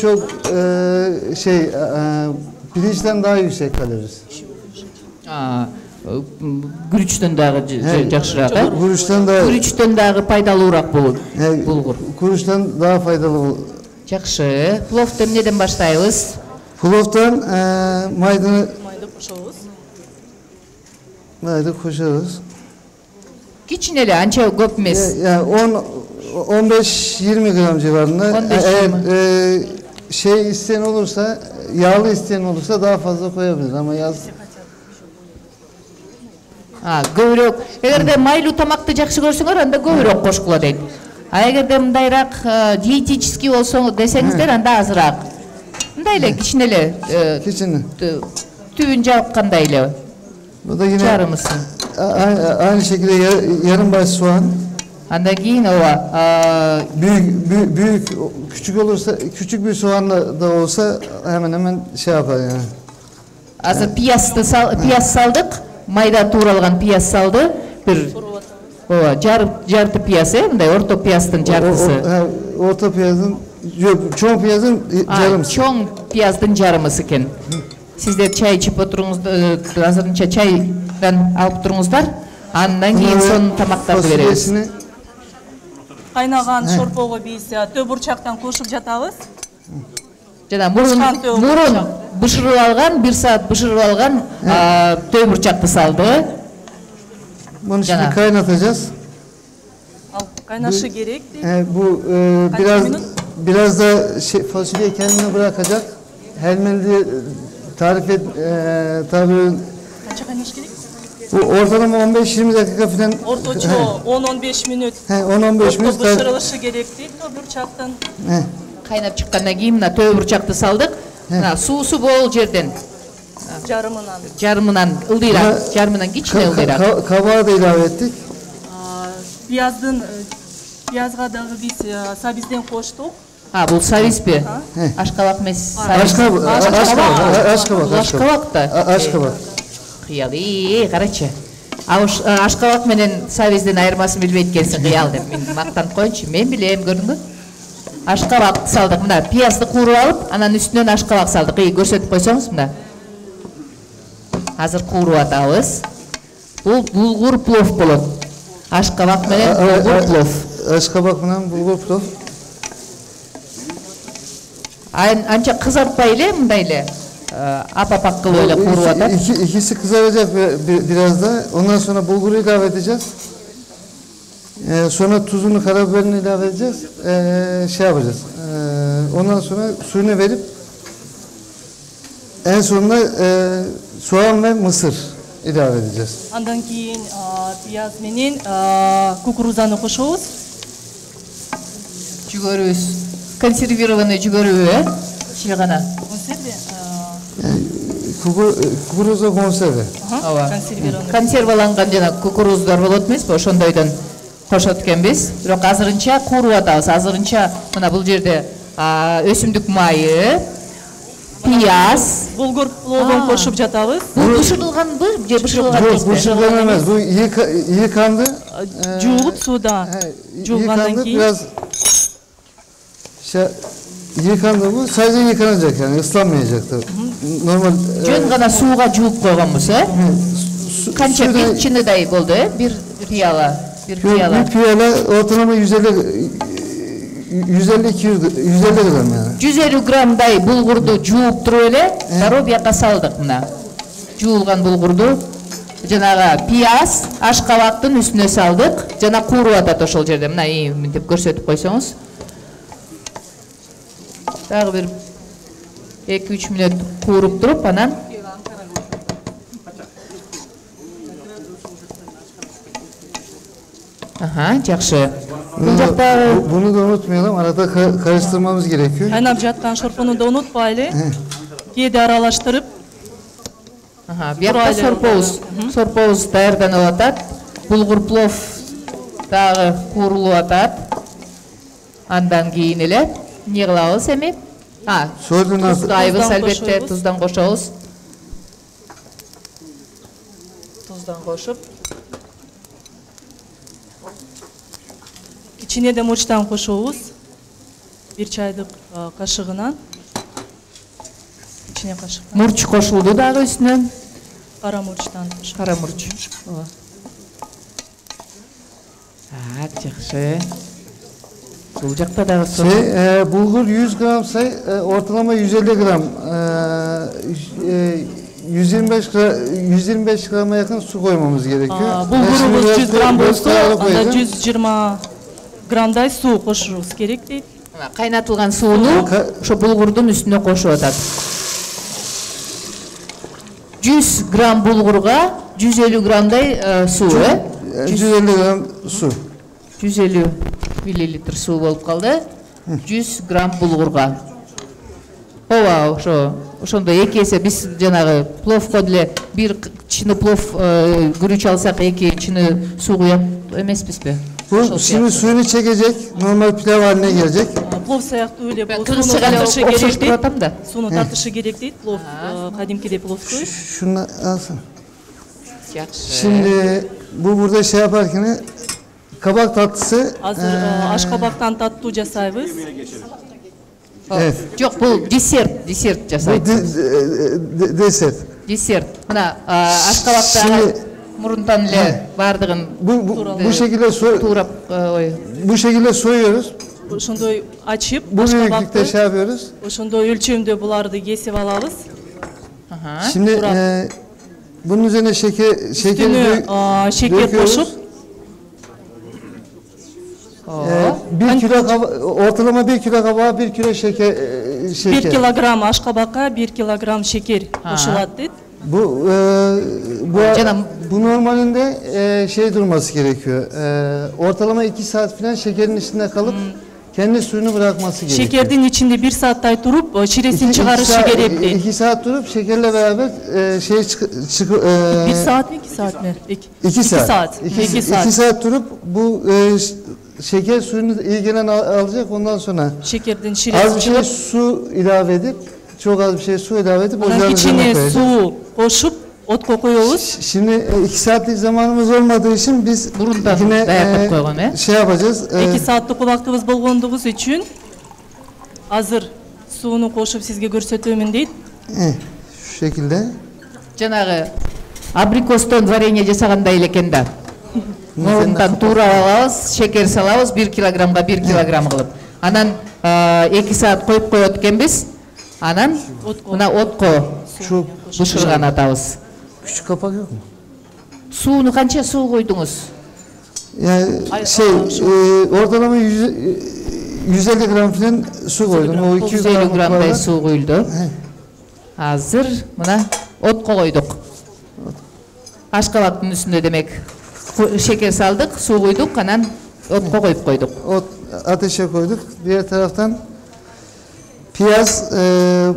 çok pirinçten daha yüksek kalorisi. Күрүчтөн дагы жакшыраак. Күрүчтөн дагы пайдалуураак булгур. Күрүчтөн daha faydalı. Жакшы. Пловду эмнеден баштайбыз? Пловдан maydı кошобуз. Maydı koşarız. Кичине эле, анча көп эмес. Yani 15-20 gram civarında. Eğer isteyen olursa, yağlı isteyen olursa daha fazla koyabilir ama Көбүрөөк. Эгерде майлуу тамакты жакшы көрсөңөр, анда көбүрөөк кошкула дейт. Эгерде мындайраак диетический болсоң десеңиздер, анда азыраак. Мындай эле кичине эле. Кичине. Түбүн жапкандай эле. Bu da yine жарымысын. Aynı şekilde yarım baş soğan. Анда кийин büyük küçük olursa küçük bir soğanla da olsa hemen yapar yani. Азыр пияз салдык, майда тууралган пияз салды. Бир жарты пияз, мындай орто пияздын жартысы. Orta piyazın, çoğun piyazın yarımısı. Çoğun piyazın yarımısı eкен. Sizler çay içip oturuңуздар, азырынча çaydan alıp turuңуздар. Андан кийин сонун тамактарды беребиз. Кайнаган шорпого биз төбурчактан кошуп жатабыз. Жана мурун бышырып алган, 1 saat бышырып алган төбурчакты салды. Bunu şimdi kaynatacağız. Kaynaşı gerek. Bu biraz da fasulye kendine bırakacak. Helmeli tarif et tabi. Kaça kaynaş gerek? Bu ortalama 15-20 dakika falan. Ortaça 10-15 minut. 10-15 minut. Bışırılışı gerekti. Töbürçaktan. Kaynap çıkkandan keyin mына төбүрчакты салдык. Мына суусу бол жерден. Жарымынан ылдыйраак, жарымынан кичине ылдыйраак. Kabağı da ilave ettik. Piyazga dagı biz sabizdен koştuk. Бул сабизби? Ашкабак эмес. Ашкабак да. Ашкабак. Кыял, карачы. Ашкабак менен сабиздин айырмасын билбейт экенсиң, кыял деп. Мен мактанып коеюнчу. Мен билем, көрдүңбү? Ашкабак салдык, мына пиязды кууруп алып, анан үстүнөн ашкабак салдык. Көрсөтүп койсоңуз мына. Азыр кууруп атабыз. Бул булгур плов болот. Ашкабак менен булгур плов. Ашкабак менен булгур плов. Анча кызартпай эле, мындай эле апапак кылып эле кууруп атат. İkisi kızaracak biraz da. Ondan sonra bulguru ilave edeceğiz. Sonra tuzunu, karabiberini ilave edeceğiz. Yapacağız. Ondan sonra suyunu verip en sonunda soğan ve mısır ilave edeceğiz. Andan keyin piyaz menен кукурузаны кошобуз. Жүгөрүбүз. Консервированный жүгөрүбү, чыгана. Kukuruza konserve. Консерваланган жана кукуруздар болот эмеспи? Ошондойдон кошот экенбиз. Бирок азырынча кууруп атабыз. Азырынча мына бул жерде өсүмдүк майы, пияз, булгур пловун кошуп жатабыз. Бул бышырылганбы же бышырылган эмеспи? Bışırgan emez. Bu yıkandı. Жууп суда. Жуулгандан кийин biraz yıkandı bu. Sadece yıkanacak yani ıslanmayacak da. Normal. Жөн гана сууга жууп койгонбуз, Канча бир чыныдай болду, Bir piyala. Bir piyala ortalama 150-200 gram yani. 150 gramдай булгурду жууп туруп эле, дароо бияка салдык мына. Жуулган булгурду жанагы пияз, ашкабактын үстүнө салдык, жана кууруп атат ошол жерде. Мына мынтип көрсөтүп койсоңуз. Дагы бир 2-3 мүнөт кууруп туруп, анан жакшы. Bunu da unutmayalım. Arada karıştırmamız gerekiyor. Kaynap жаткан шорпону да унутпайлы. Кээде аралаштырып. Биякта сорпобуз даярданып атат. Булгур плов дагы куурулуп атат. Андан кийин эле эмне кылабыз эми? Туздайбыз, албетте туздан кошобуз. Туздан кошуп. Кичине де мурчтан кошобуз. 1 чайдык кашыгынан кичине кашык Мурч кошулду дагы үстүнө. кара мурчтан Кара мурч. Так, жакшы. Бул жакта дагы Bulgur 100 gram ortalama 150 gram. 125 grama yakın su koymamız gerekiyor. Bulgurumuz 100 gram bolsa, anda koyacağım. 120 gramдай суу кошушубуз керек дейт. кайнатылган сууну ошо булгурдун үстүнө кошуп атат. 100 gram bulgurga 150 gramдай суу, 150 gram su. 150 миллилитр суу болуп калды. 100 gram булгурга. Ооба, ошондо эки эсе биз жанагы пловко деле бир чыны плов күрүч алсак эки чыны суу куят эмеспизби? Bu şimdi suyunu çekecek, normal pilav haline gelecek. Плов сыяктуу эле бул Кыргызча сууну тартышы керек окшоштуруп дейт. атам да. Сууну тартышы керек дейт. Плов кадимкидей пловской. Şunu alsın. Жакшы. Şimdi bu burada şey yaparken kabak tatlısı. Азыр ашкабактан таттуу жасайбыз. Evet. Жок, бул десерт Bu жасайт. deser. Десерт. Мына ашкабакта Şimdi- мурунтан эле баардыгын Bu şekilde туурап bu şekilde soyuyoruz. Ошондой ачып, Bu büyüklükte ашкабакты şey yapıyoruz. ошондой өлчөмдө буларды кесип алабыз. Şimdi bunun üzerine şekeri Üstüne şeker döküyoruz. koşup 1 kilo ortalama 1 kilo kabağa 1 kilo şeker. 1 kilogram ашкабакка 1 kilogram şeker koşulat deyт. Bu normalinde şey durması gerekiyor. Ortalama 2 saat falan şekerin içinde kalıp kendi suyunu bırakması gerekiyor. Şekerдин içinde 1 saatтай turup çiresini çıkarışı gerek deyт. 2 saat durup şekerle beraber şey 1 saat mi 2 saat mi? 2 saat. 2 saat. 2 saat durup bu şeker suyunu iyi gelen alacak, ondan sonra Şekerden az şiresi bir şey çıkıp su ilave edip, çok az bir şey su ilave edip анан ocağın üzerine içine koyacağız. su koşup otko koyuyoruz. Şimdi 2 saatlik zamanımız olmadığı için biz Burundan yine dayak koygan, şey yapacağız. 2 saatlik убактыбыз болгондугубуз үчүн азыр сууну кошуп сизге көрсөтөмүн дейт. Şu şekilde. жанагы абрикостон варенье жасагандай эле экен да. Мурунтан туурап алабыз, шекер салабыз 1 килограммга 1 килограмм кылып. Анан 2 saat коюп коет экенбиз. Анан мына отко Şu бышырган атабыз. küçük kapak yok mu? Сууну канча суу койдуңуз? Yani ortalama 150 gram falan su koydum. O 200 250 gramдай gramda суу куюлду. Азыр мына отко койдук. Ашкабактын үстүнө демек шекер салдык, суу куйдук, анан отко коюп койдук. ateşe koyduk. Diğer taraftan piyaz,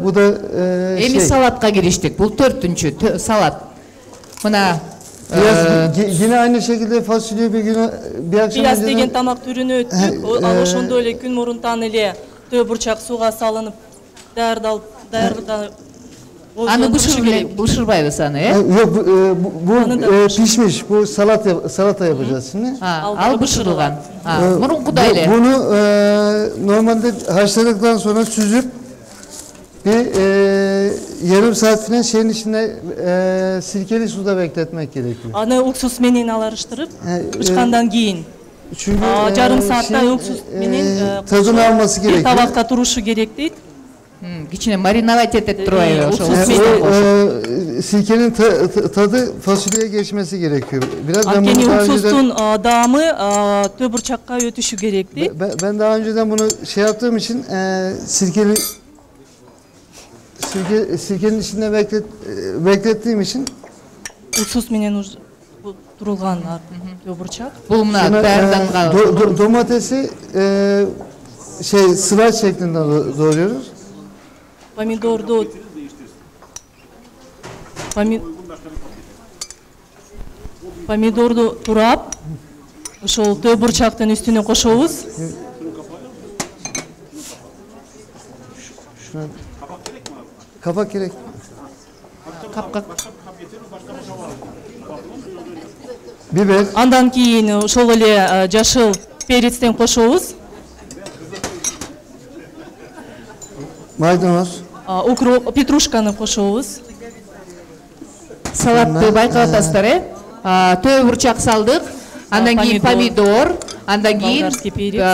bu da Эми şey. салатка кириштик. Бул 4-түнчү салат. Мына Piyaz yine aynı şekilde fasulye bir akşam Пияз önceden деген тамак түрүнө өттүк. Ал ошондой эле күн мурунтан эле төө бурчак сууга салынып даярдалып аны бышырбайбыз аны, yok bu pişmiş. Bu salata yapacağız şimdi. Ал бышырылган. Мурункудай эле. Bunu normalde haşladıktan sonra süzüp bir yarım saat falan şeyin içinde sirkeli suda bekletmek gerekiyor. Аны уксус менен алыштырып, ычкандан кийин Çünkü жарым сааттай уксус менен tadını alması бир gerekiyor. табакта турушу керек дейт. Кичине мариновать этип турбайбы ошо. Sirkenin tadı fasulyeye geçmesi gerekiyor. Biraz ben Анткени bunu daha önceden, уксустун даамы төө бурчакка өтүшү керек дейт. ben daha önceden bunu şey yaptığım için sirkenin içinde beklettiğim için Уксус менен турулган төө бурчак. Бул мына sonra, даярданган. domatesi sıraç şeklinde doğruyoruz. Помидорду турап, ошол төө бурчактын үстүнө кошобуз. Şuna kapak gerek. Капка. Biber. Андан кийин ошол эле жашыл перецтен кошобуз. Maydanoz. укроп, петрушканы кошобуз. Салатты байкап атасыздар, Төө бурчак салдык, андан кийин помидор, андан кийин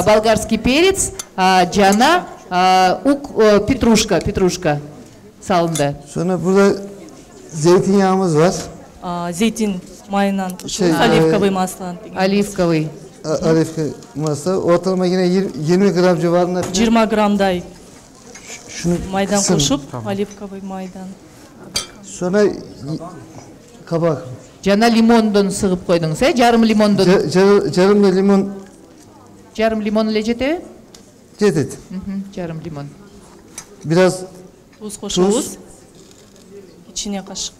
болгарский перец, жана петрушка салынды. Sonra burada zeytinyağımız var. Зейтин майынан кошобуз, оливковый масло. Оливковый. Оливковый masa. Ortalama yine 20 gram civarında. 20 грамдай Şunu майдан kısın. кошуп, оливковый майдан. Sonra kabak. Жана лимондон сыгып койдуңуз, жарым лимондон. Yarım da limon. Жарым лимон эле жетеби? Cedet. Жарым лимон. Biraz Туз кошобуз. İçine kaşık.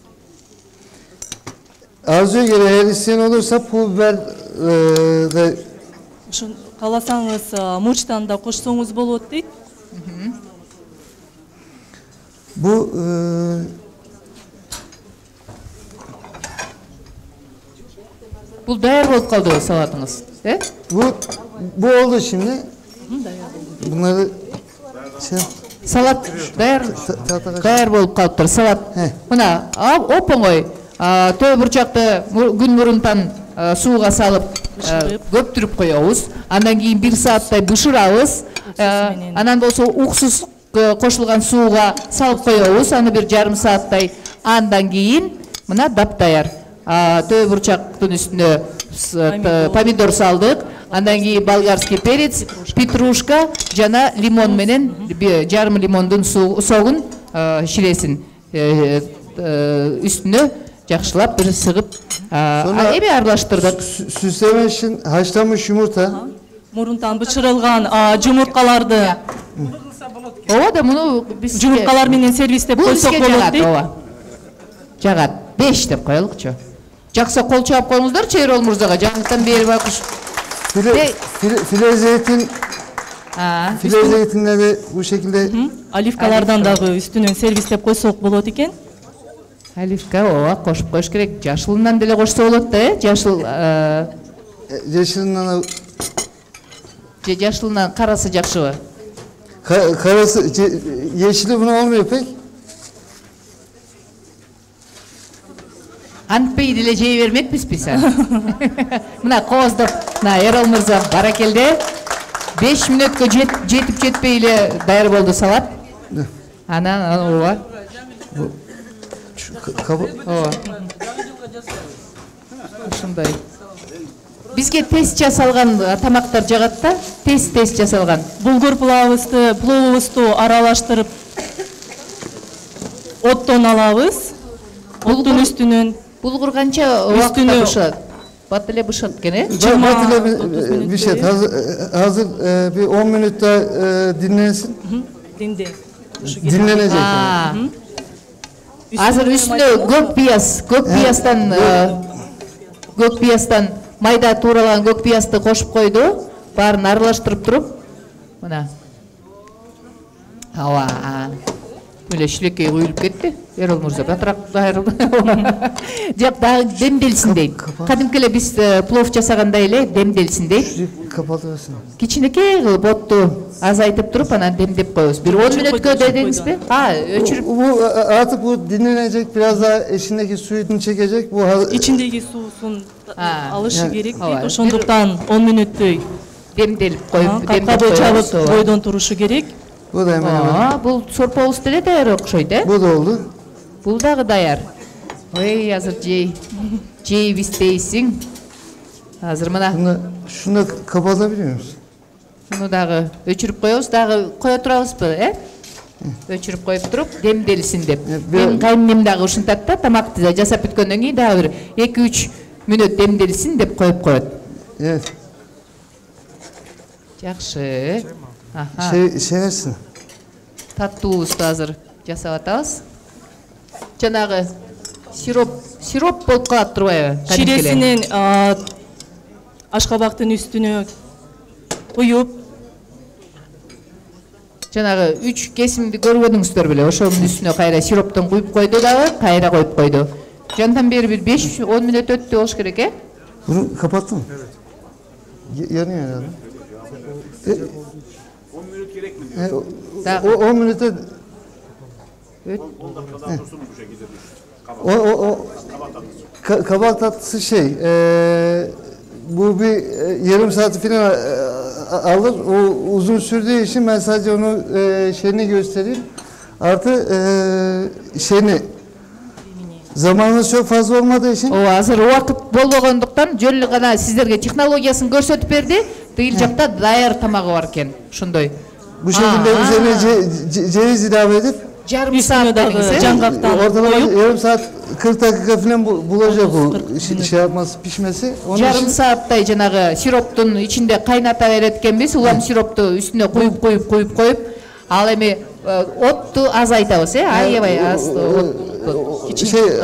arzuya göre eğer isteyen olursa pul biber de Ошон кааласаңыз мурчтан да кошсоңуз болот дейт. bu Бул даяр болуп калды салатыңыз, bu oldu şimdi. Bunları şey Салат даяр. tahta Даяр болуп калыптыр салат. He. Мына оп оңой. Төө бурчакты күн мурунтан сууга салып көптүрүп коебуз. Андан кийин 1 сааттай бышырабыз. Анан болсо уксус кошулган сууга салып коебуз. Аны бир жарым сааттай. Андан кийин мына дапдаяр. Төө бурчактын үстүнө помидор салдык. Андан кийин болгарский перец, петрушка жана лимон менен жарым лимондун согун ширесин üstüne жакшылап бир сыгып эми аралаштырдык. süsleme için haşlanmış yumurta. Мурунтан бычырылган жумурткаларды Ооба да муну биз жумурткалар менен сервистеп койсок болот дейт. Жагат 5 деп коелукчу. Жакса кол чаап коюңуздарчы Эрол мырзага, жагыктан бери байкуш. File zeytin. File zeytinleri bu şekilde. Оливкалардан дагы үстүнөн сервистеп койсок болот экен. Оливка ооба кошуп коюш керек. Жашылынан деле кошсо болот да, жашыл Yeşilinden же жашылынан карасы жакшыбы? karası yeşili buna olmuyor pek. Антпей деле жей бермекпизби sen? Мына кооздоп, мына Эрол мырза баракелде 5 мүнөткө жетип жетпей эле даяр болду салат. Анан ооба. Ооба. Ушундай. Бизге тест жасалган тамактар жагат да, тест жасалган. Булгур пловубузду аралаштырып оттон алабыз. Оттун үстүнөн Булгур канча убакытта бышат? Бат эле бышат экен, Bir şey hazır bir 10 minutta dinlensin. Динде. Dinlenecek. Азыр үстүнө көк пиястан майда тууралган көк пиясты кошуп койду. Баарын аралаштырып туруп. Мына. Ооба. Мөле шилекей куюлуп кетти. Эрол мырза батыраак дайыр. Жак дагы демделсин дейт. Кадимки эле биз плов жасагандай эле демделсин дейт. Kapatırsın. Кичинекей кылып отту азайтып туруп анан демдеп коебуз. Бир 10 мүнөткө дедиңизби? Өчүрүп. Bu artık bu dinlenecek, biraz daha eşindeki suyunu çekecek. Bu ичиндеги суусун алышы керек дейт. ооба. Ошондуктан 10 мүнөттөй Демделип коюп, капкабы чабып бойдон турушу керек. bu da hemen hemen. Бул сорпобуз деле даяр окшойт, Bu da oldu. Бул дагы даяр. Ой, азыр жейбиз дейсиң. Азыр мына Şunu da kapatabiliyor musun? муну дагы өчүрүп коебуз, дагы кое турабызбы, Өчүрүп коюп туруп, демделсин деп. Мен кайнем дагы ушунтат да, тамакты жасап бүткөндөн кийин дагы бир 2-3 мүнөт демделсин деп коюп коет. Evet. Жакшы. Şeyersin. Таттуубузду азыр жасап атабыз. Жанагы сироп болуп калат турбайбы? Ширесинен ашкабактын үстүнө куюп, жанагы 3 кесимди көрбөдүңүздөр беле, ошонун үстүнө кайра сироптон куюп койду дагы, кайра коюп койду. Жандан бери бир 5-10 мүнөт өттү болуш керек, Bunu kapattın mı? Evet. Yanıyor herhalde. 10 minut gerek mi diyor? 10 minute Kabak tatlısı bu bir yarım saati falan alır. O uzun sürdüğü için ben sadece onu şeyini göstereyim. Artı zamanınız çok fazla olmadığı için. O hazır убакыт болбогондуктан жөн эле гана сиздерге технологиясын көрсөтүп берди. Тыйыл жакта даяр тамагы бар экен, ошондой. Bu şekilde üzerine ceviz ilave edip Yarım saat dediniz. Жаңғактан ortalama коюп, yarım saat 40 dakika falan bulacak o şey yapması, pişmesi. Onun Жарым için сааттай жанагы сироптун ичинде кайната берет экенбиз. Улам сиропту үстүнө коюп, ал эми отту азайтабыз, аябай аз.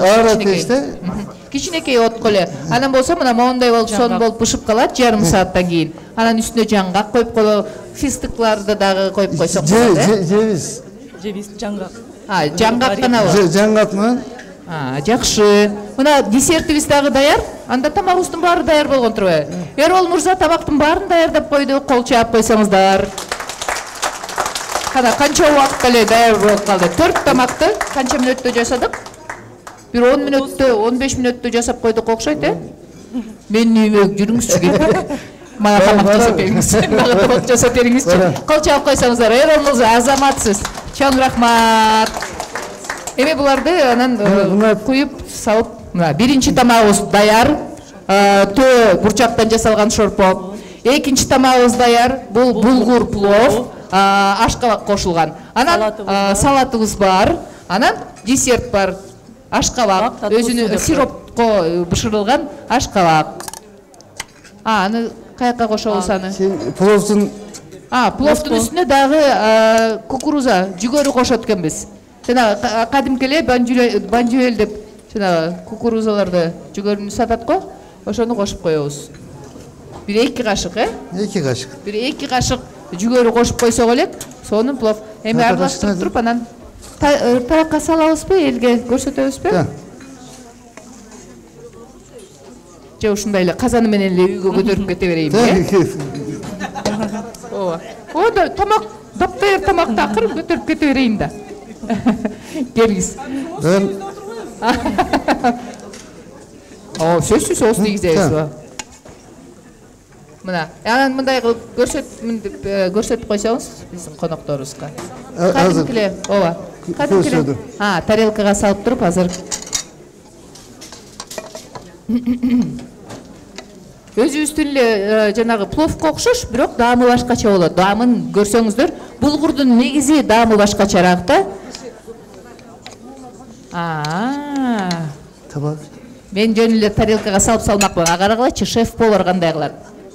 ağır ateşte. Кичинекей от коле. Анан болсо мына моундай болуп сон болуп бышып калат жарым сааттан кийин. Анан үстүнө жаңгак коюп коелу, фистыкларды дагы коюп койсок болот. Ceviz. жебиз жаңгак. Жаңгак гана бар. Жаңгак mı? Жакшы. Мына десертибиз дагы даяр. Анда тамагыбыздын баары даяр болгон турбайбы? Эрол мырза тамактын баарын даярдап койду. Кол чаап койсоңуздар. Кана канча убакытта эле даяр болуп калды? 4 тамакты канча мүнөттө жасадык? Бир 10 мүнөттө, 15 мүнөттө жасап койдук окшойт, Менин үйүмө жүрүңүзчү келип. Мага тамак жасап бериңиз. Мага тамак жасап бериңизчи. Кол чаап койсоңуздар. Эрол мырза азаматсыз. Чоң рахмат. Эми буларды анан куюп салып, мына биринчи тамагыбыз даяр. Төө бурчактан жасалган шорпо. Экинчи тамагыбыз даяр. Бул булгур плов, ашкабак кошулган. Анан салатыбыз бар. Анан десерт бар. Ашкабак, өзүнүн сиропко бышырылган ашкабак. Аны каяка кошобуз аны? Пловдун Пловдун үстүнө дагы кукуруза, жүгөрү кошот экенбиз. Жана кадимки эле банжуэл деп жана кукурузаларды жүгөрүнү сатат го, ошону кошуп коебуз. Бир 2 кашык, 2 kaşık. Бир 2 кашык жүгөрү кошуп койсок элек, сонун плов. Эми аралаштырып туруп анан табакка салабызбы, элге көрсөтөбүзбү? Же ушундай эле казаны менен эле үйгө көтөрүп кете берейинби? Ооба. Тамак, таптайыр тамакты акыр көтөрүп кете берейин да. Келиңиз. Сөзсүз соус тийгизебиз. Мына, анан мындай кылып көрсөтүп койсоңуз биздин конокторубузга. Кадимкиле, ооба. Кадимкиле. Тарелкага салып туруп азыр. Өзүбүздүн эле жанагы пловко окшош, бирок даамы башкача болот. Даамын көрсөңүздөр, булгурдун негизи даамы башкачараак да. Tabak. Мен жөн эле тарелкага салып салмакмын. Карагылачы, шеф-повар кандай кылат.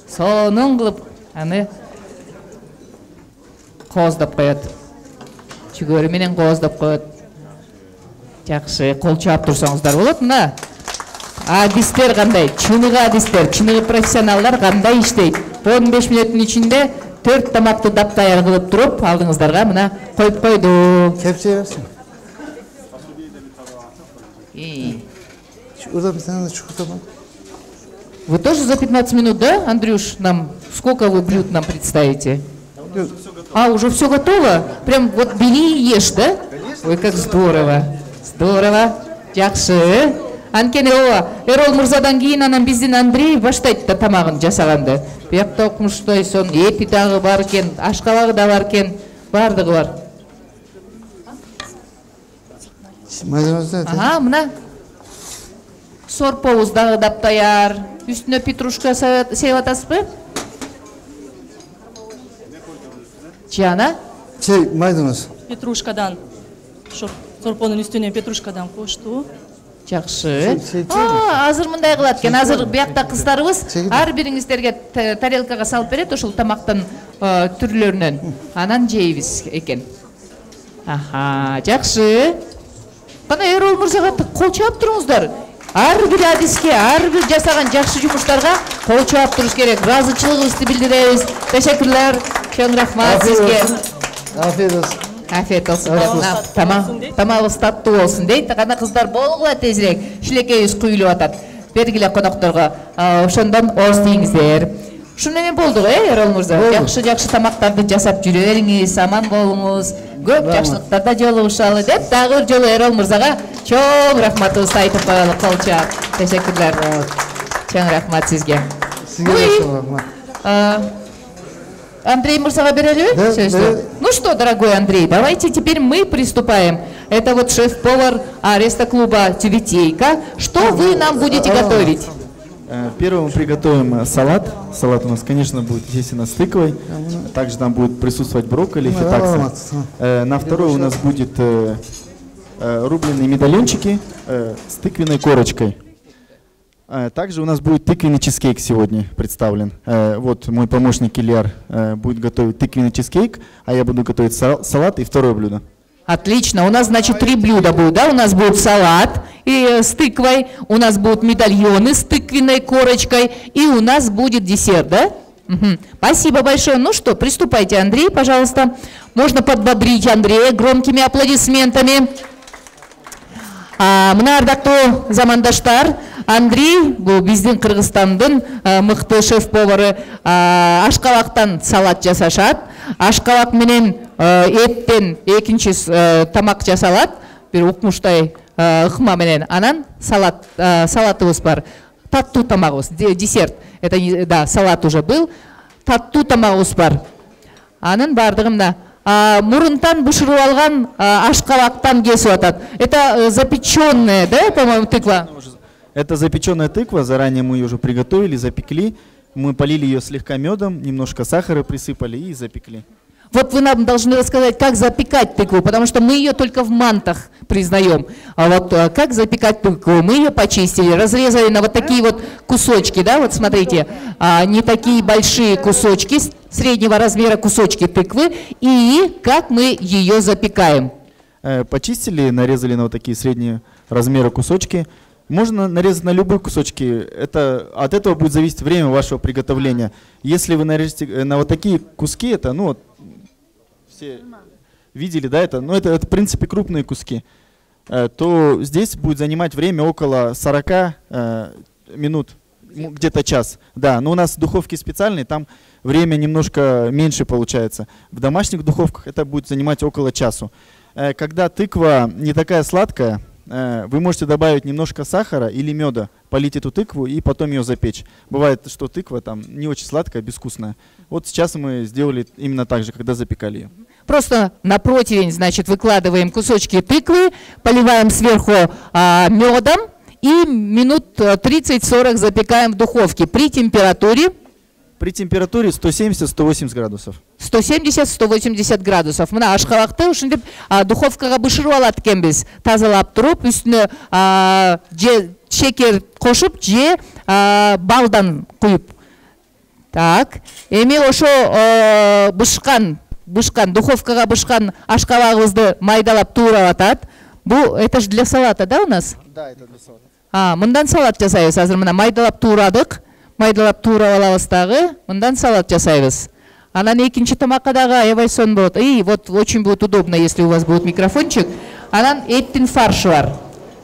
Сонун кылып аны кооздоп коет. Жүгөрү менен кооздоп коет. Жакшы, кол чаап турсоңуздар болот. Мына адистер кандай? Чыныгы адистер, чыныгы профессионалдар кандай иштейт? 15 мүнөттүн ичинде 4 тамакты даптаяр кылып туруп, алдыңыздарга мына коюп койду. Kepçeye versin. Şurada bir tane de çikolata var. Вы тоже за 15 минут, да, Андрюш, нам сколько вы блюд нам представите? Уже все готово? Прям вот бери и ешь, да? Ой, как здорово. Здорово. Жакшы. Анткени Эрол мырзадан кийин анан биздин Андрей баштайт да тамагын жасаганды. Биякта окумуштой сон эти дагы бар экен, ашкабагы да бар экен, бардыгы бар. Мына сорпобуз дагы даптаяр. Үстүнө петрушка сееп атасызбы? Жана? Maydanoz. Петрушкадан. Сорпонун үстүнө петрушкадан кошту. Жакшы. Азыр мындай кылат экен. Азыр биякта кыздарыбыз ар бириңиздерге тарелкага салып берет, ошол тамактын түрлөрүнөн. Анан жейбиз экен. Жакшы. Кана Эрол мырзага кол чаап туруңуздар. Ар бир адиске, ар бир жасаган жакшы жумуштарга кол чаап туруш керек. Ыраазычылыгыбызды билдиребиз. Тешекирлер. Чоң рахмат сизге. Afiyet olsun. Афиет болсун. Тамагыбыз таттуу болсун дейт. Кана кыздар болгула тезирээк. Шилекейибиз куюлуп атат. Бергиле конокторго ошондон ооз тийиңиздер. Ушун менен болдук, Эрол мырза. Жакшы тамактарды жасап жүрө бериңиз, аман болуңуз. Көп жакшылыктарда жолугушалы деп дагы бир жолу Эрол мырзага чоң рахматыбызды айтып коелу. Колчак. Тешеккирлер. Чоң рахмат сизге. Сизге чоң рахмат. Андрей мырзага берелиби сөздү? Ну что, дорогой Андрей, давайте теперь мы приступаем. Это вот шеф-повар Арестоклуба Тюбетейка. Что вы нам будете готовить? Первым мы приготовим салат. Салат у нас, конечно, будет, естественно, с тыквой. Также там будет присутствовать брокколи, фетакса. На второй у нас будет рубленые медальончики с тыквенной корочкой. Также у нас будет тыквенный чизкейк сегодня представлен. Вот мой помощник Ильяр будет готовить тыквенный чизкейк, а я буду готовить салат и второе блюдо. Отлично. У нас, значит, 3 блюда будет, да? У нас будет салат с тыквой, у нас будут медальоны с тыквенной корочкой, и у нас будет десерт, да? Угу. Спасибо большое. Ну что, приступайте, Андрей, пожалуйста. Можно подбодрить Андрея громкими аплодисментами. Мына ардактуу замандаштар, Андрей, бул биздин Кыргызстандын мыкты шеф-повары, ашкабактан салат жасашат. Ашкабак менен эттен экинчи тамак жасалат, бир укмуштай ыкма менен. Анан салатыбыз бар. Таттуу тамагыбыз, десерт. Это, да, салат уже был. Таттуу тамагыбыз бар. Анын бардыгы мына мурунтан бышырып алган ашкабактан кесип атат. Это запеченная, да, по-моему, тыква? Это запеченная тыква, заранее мы ее уже приготовили, запекли. Мы полили ее слегка медом, немножко сахара присыпали и запекли. Вот вы нам должны рассказать, как запекать тыкву, потому что мы ее только в мантах признаем. А вот как запекать тыкву? Мы ее почистили, разрезали на вот такие вот кусочки, да, вот смотрите, не такие большие кусочки, среднего размера кусочки тыквы, и как мы ее запекаем. Почистили, нарезали на вот такие средние размеры кусочки. Можно нарезать на любые кусочки. От этого будет зависеть время вашего приготовления. Если вы нарежете на вот такие куски, это, ну, вот, все видели, да, это в принципе крупные куски, то здесь будет занимать время около 40 минут, где-то час. Да, но у нас духовки специальные, там время немножко меньше получается. В домашних духовках это будет занимать около часу. Когда тыква не такая сладкая, вы можете добавить немножко сахара или меда, полить эту тыкву и потом ее запечь. Бывает, что тыква там не очень сладкая, безвкусная. Вот сейчас мы сделали именно так же, когда запекали ее. Просто на противень, значит, выкладываем кусочки тыквы, поливаем сверху медом и минут 30-40 запекаем в духовке при температуре? При температуре 170-180 градусов. 170-180 градусов. Мына ашкабакты ушинтип духовкага бышырып алат экенбиз. Тазалап туруп, үстүнө же шекер кошуп, же балдан куюп. Так, эми ошо бышкан духовкага бышкан ашкабагыбызды майдалап туурап атат. Это же для салата, да, у нас? Да, это для салата. Мындан салат жасайбыз. Азыр мына майдалап туурадык. Майдалап туурап алабыз дагы, мындан салат жасайбыз. Анан экинчи тамакка дагы аябай сонун болот. И вот очень будет удобно, если у вас будет микрофончик. Анан эттин фаршы бар.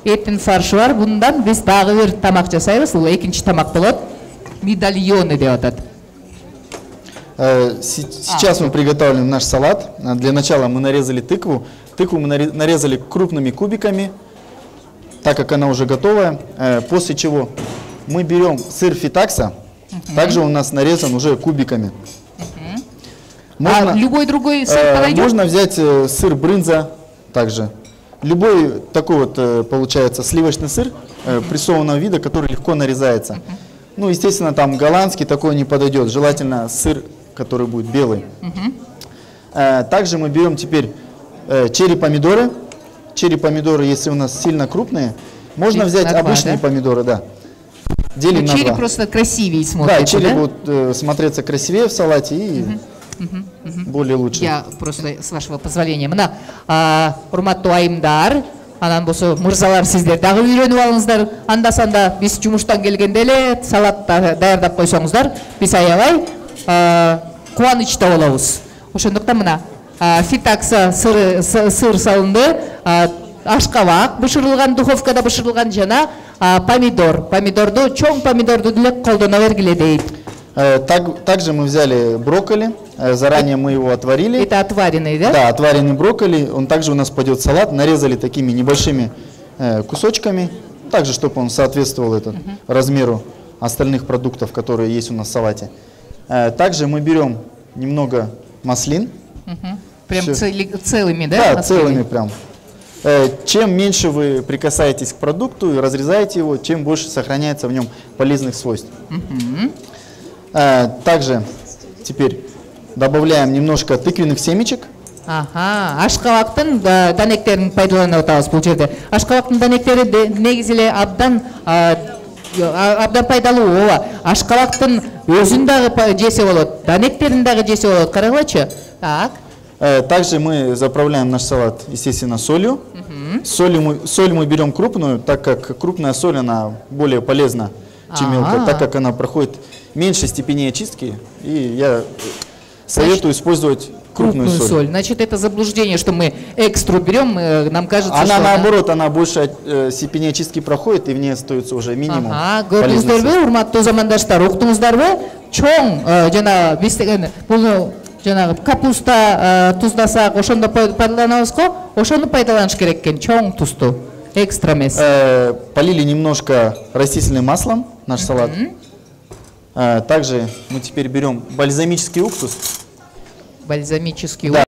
Эттин фаршы бар. Bundan биз дагы бир тамак жасайбыз. Бул экинчи тамак болот. Медальоны деп атат. Сейчас мы приготовим наш салат. Для начала мы нарезали тыкву. Тыкву мы нарезали крупными кубиками, так как она уже готовая. После чего мы берем сыр фетакса, также у нас нарезан уже кубиками. Можно, любой другой сыр подойдет? Можно взять сыр брынза также. Любой такой вот получается сливочный сыр прессованного вида, который легко нарезается. Ну, естественно, там голландский такой не подойдет. Желательно сыр, который будет белый. Также мы берем теперь черри-помидоры. Черри-помидоры, если у нас сильно крупные, можно взять обычные помидоры, да. Делим на два. Черри просто красивее смотрится, да? Черри будут смотреться красивее в салате и более лучше. Я просто, с вашего позволения, мына урматтуу айымдар, анан болсо мырзалар, сиздер дагы үйрөнүп алыңыздар. Анда-санда биз жумуштан келгенде эле салат даярдап койсоңуздар, биз аябай кубанычта болобуз. Ошондуктан мына фетакса сыр салынды, ашкабак бышырылган, духовкада бышырылган жана помидор. Помидорду, чоң помидорду деле колдоно бергиле дейт. Также мы взяли брокколи, заранее мы его отварили. Это отваренный, да? Да, отваренный брокколи, он также у нас пойдет в салат, нарезали такими небольшими кусочками, также чтобы он соответствовал размеру остальных продуктов, которые есть у нас в салате. Также мы берем немного маслин. Прям целыми, да? Да, маслины? целыми прям. Чем меньше вы прикасаетесь к продукту и разрезаете его, тем больше сохраняется в нем полезных свойств. Также теперь добавляем немножко тыквенных семечек. Ага, ашкабактын данектерин пайдаланып атабыз бул жерде. Ашкабактын данектери негизи эле абдан пайдалуу ооба. Ашкабактын өзүн дагы жесе болот, данектерин дагы жесе болот. Карагылачы. Так. Также мы заправляем наш салат, естественно, солью. Соль мы берем крупную, так как крупная соль, она более полезна, чем мелкая, так как она проходит меньше степени очистки. И я советую использовать крупную соль. Значит, это заблуждение, что мы экстру берем, нам кажется, она что... наоборот, она больше степени очистки проходит, и в ней остается уже минимум. Көрдүңүздөрбү, урматтуу замандаштар, уктуңуздарбы? Чоң жана биз деген бул жанагы капуста туздасак, ошондо пайдаланабыз го, ошону пайдаланыш керек экен, чоң тузду, экстра эмес. Полили немножко растительным маслом наш салат. Также мы теперь берем бальзамический уксус. Бальзамический уксус.